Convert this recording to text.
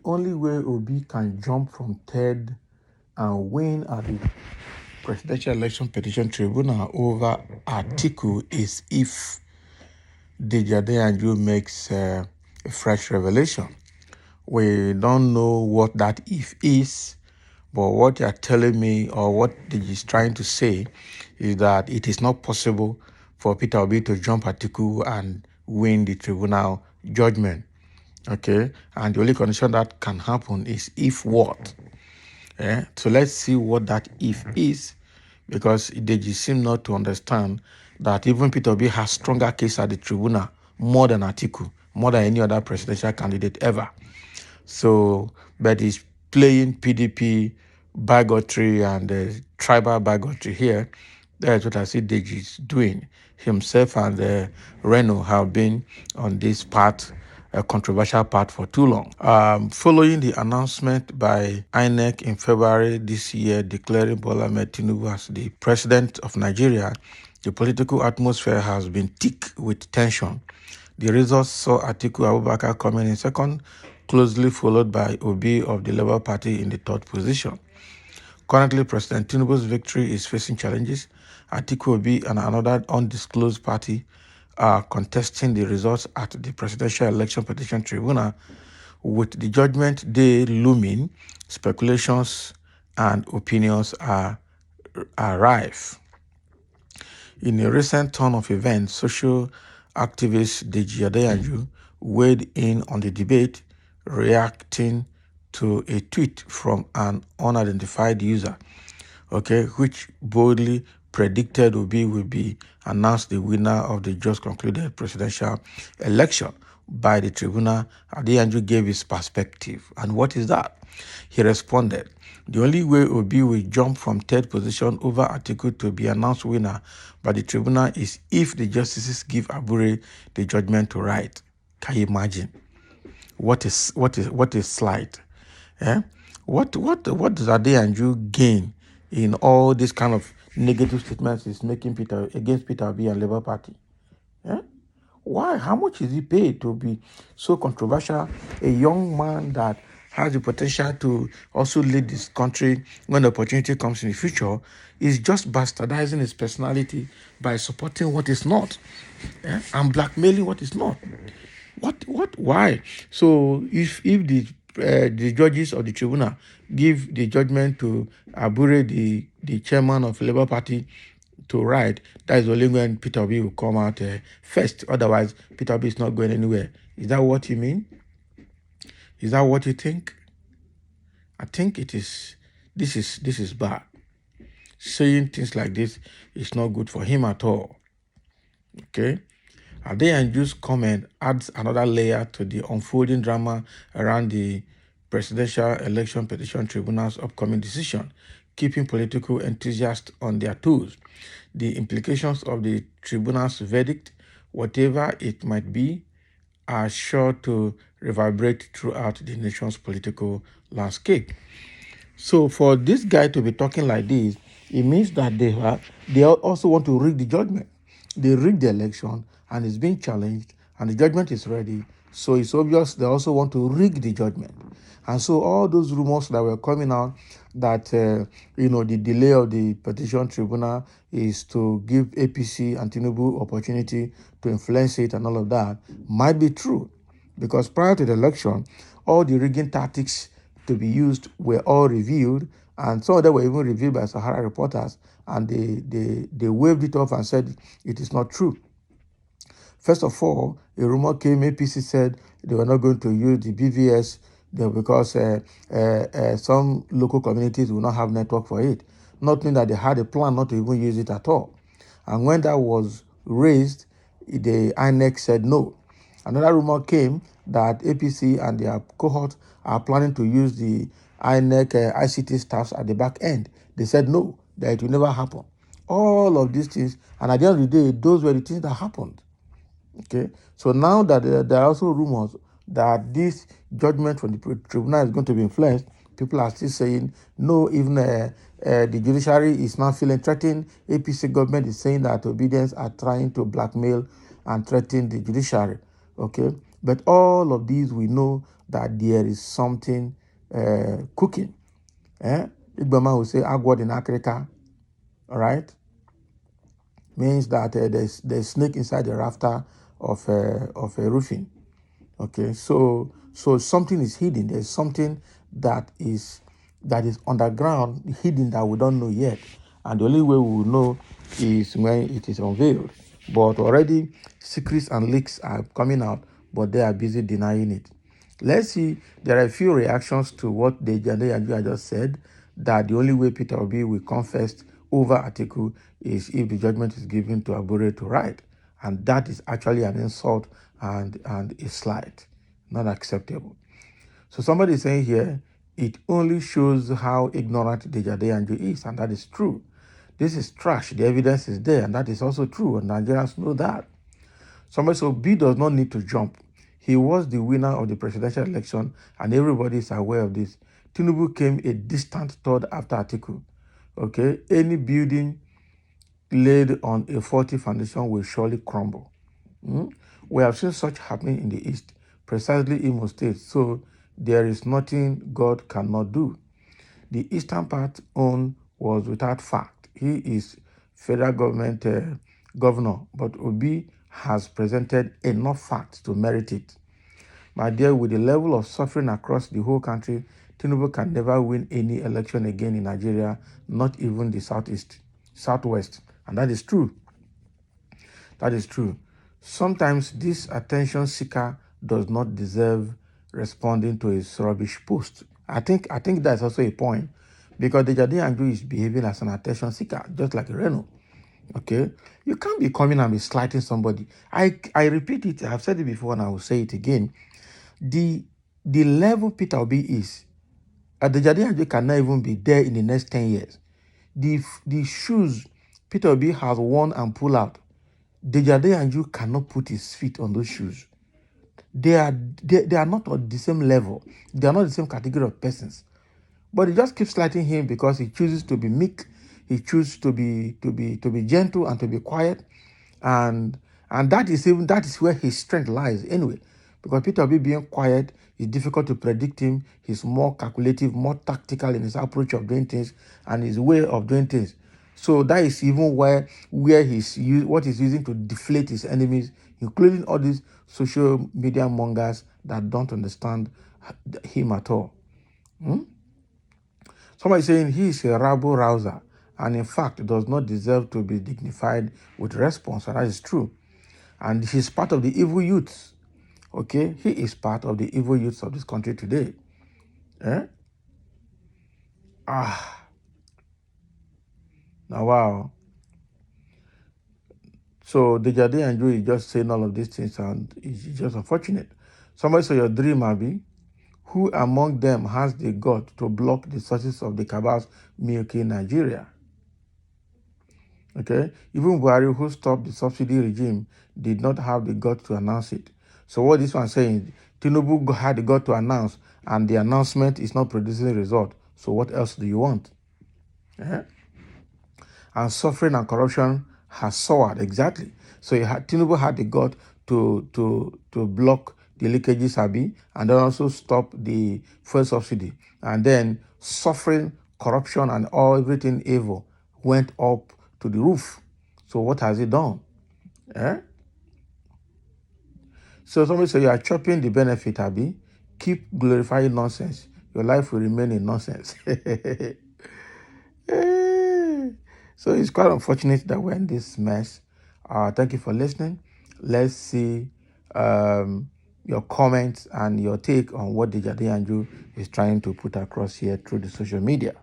only way Obi can jump from third and win at the Presidential Election Petition Tribunal over Atiku is if Adeyanju makes a fresh revelation. We don't know what that if is, but what you're telling me or what Deji is trying to say is that it is not possible for Peter Obi to jump Atiku and win the tribunal judgment. Okay? And the only condition that can happen is if what? So let's see what that if is, because Deji seem not to understand that even Peter Obi has stronger case at the tribunal more than Atiku, more than any other presidential candidate ever. So, but he's playing PDP bigotry and tribal bigotry here. That's what I see Deji is doing. Himself and Reno have been on this path, a controversial path, for too long. Following the announcement by INEC in February this year declaring Bola Ahmed Tinubu as the president of Nigeria, the political atmosphere has been thick with tension. The results saw Atiku Abubakar coming in second, closely followed by Obi of the Labour Party in the third position. Currently, President Tinubu's victory is facing challenges. Atiku Obi and another undisclosed party are contesting the results at the Presidential Election Petition Tribunal. With the judgment day looming, speculations and opinions are rife. In a recent turn of events, social activist Deji Adeyanju weighed in on the debate, reacting to a tweet from an unidentified user, which boldly predicted Obi will be announced the winner of the just concluded presidential election by the tribunal. Adeyanju gave his perspective. And what is that? He responded, the only way Obi will jump from third position over Atiku to be announced winner by the tribunal is if the justices give Abure the judgment to write. Can you imagine? What is slight? What does Adeyanju gain in all these kind of negative statements he's making against Peter Obi and Labour Party? Why? How much is he paid to be so controversial? A young man that has the potential to also lead this country when the opportunity comes in the future is just bastardizing his personality by supporting what is not, and blackmailing what is not. Why? So if the judges of the tribunal give the judgment to Abure, the chairman of the Labour Party, to write, that is only when Peter Obi will come out first. Otherwise, Peter Obi is not going anywhere. Is that what you mean? Is that what you think? I think it is. This is bad. Saying things like this is not good for him at all. Okay? Adeyanju's comment adds another layer to the unfolding drama around the Presidential Election Petition Tribunal's upcoming decision, keeping political enthusiasts on their toes. The implications of the tribunal's verdict, whatever it might be, are sure to reverberate throughout the nation's political landscape. So for this guy to be talking like this, it means that they also want to rig the judgment. They rigged the election and it's being challenged and the judgment is ready. So it's obvious they also want to rig the judgment. And so all those rumors that were coming out that, the delay of the petition tribunal is to give APC and Tinubu opportunity to influence it and all of that might be true. Because prior to the election, all the rigging tactics to be used were all revealed, and some of them were even revealed by Sahara reporters, and they waved it off and said it is not true. First of all, a rumor came, APC said they were not going to use the BVS because some local communities will not have network for it, not meaning that they had a plan not to even use it at all. And when that was raised, the INEC said no. Another rumor came that APC and their cohort are planning to use the INEC ICT staffs at the back end. They said no, that it will never happen. All of these things, and at the end of the day, those were the things that happened. Okay, so now that there are also rumors that this judgment from the tribunal is going to be influenced, people are still saying no. Even the judiciary is now feeling threatened. APC government is saying that obedience are trying to blackmail and threaten the judiciary. Okay, but all of these we know that there is something cooking. Igbama will say agwad in Africa, all right? Means that there's snake inside the rafter of a roofing. Okay, so something is hidden. There's something that is underground, hidden, that we don't know yet. And the only way we will know is when it is unveiled. But already secrets and leaks are coming out, but they are busy denying it. Let's see, there are a few reactions to what the Adeyanju just said, that the only way Peter Obi will confess over Atiku is if the judgment is given to Abure to write. And that is actually an insult and a slight, not acceptable. So somebody is saying here, it only shows how ignorant the Adeyanju is, and that is true. This is trash. The evidence is there, and that is also true, and Nigerians know that. Somebody said, B does not need to jump. He was the winner of the presidential election, and everybody is aware of this. Tinubu came a distant third after Atiku. Okay, any building laid on a faulty foundation will surely crumble. We have seen such happening in the East, precisely Imo State, so there is nothing God cannot do. The eastern part owned was without fact. He is federal government governor, but Obi has presented enough facts to merit it. My dear, with the level of suffering across the whole country, Tinubu can never win any election again in Nigeria, not even the southwest. And that is true. That is true. Sometimes this attention seeker does not deserve responding to his rubbish post. I think that's also a point, because the Adeyanju is behaving as an attention seeker, just like Reno. Okay, you can't be coming and be slighting somebody. I repeat it. I've said it before, and I will say it again. The level Peter Obi is, the Adeyanju cannot even be there in the next 10 years. The shoes Peter Obi has worn and pulled out, the Adeyanju cannot put his feet on those shoes. They are not on the same level. They are not the same category of persons. But he just keeps slighting him because he chooses to be meek. He chooses to be gentle and to be quiet, and that is where his strength lies anyway. Because Peter Obi being quiet is difficult to predict him. He's more calculative, more tactical in his approach of doing things and his way of doing things. So that is even where what he's using to deflate his enemies, including all these social media mongers that don't understand him at all. Somebody saying he is a rabble rouser, and in fact does not deserve to be dignified with response, and that is true. And he's part of the evil youths. Okay, he is part of the evil youths of this country today. Now wow. So the Adeyanju is just saying all of these things, and it's just unfortunate. Somebody saw your dream, Abi. Who among them has the gut to block the sources of the cabal's milking Nigeria? Okay, even Buhari, who stopped the subsidy regime, did not have the gut to announce it. So what this one is saying, Tinubu had the gut to announce, and the announcement is not producing a result. So what else do you want? And suffering and corruption has soared, exactly. So Tinubu had the gut to block the leakages, Abi, and then also stop the fuel subsidy. And then suffering, corruption, and everything evil went up to the roof. So what has he done? So somebody say you are chopping the benefit, Abi. Keep glorifying nonsense. Your life will remain in nonsense. So it's quite unfortunate that we're in this mess. Thank you for listening. Let's see your comments and your take on what the Adeyanju is trying to put across here through the social media.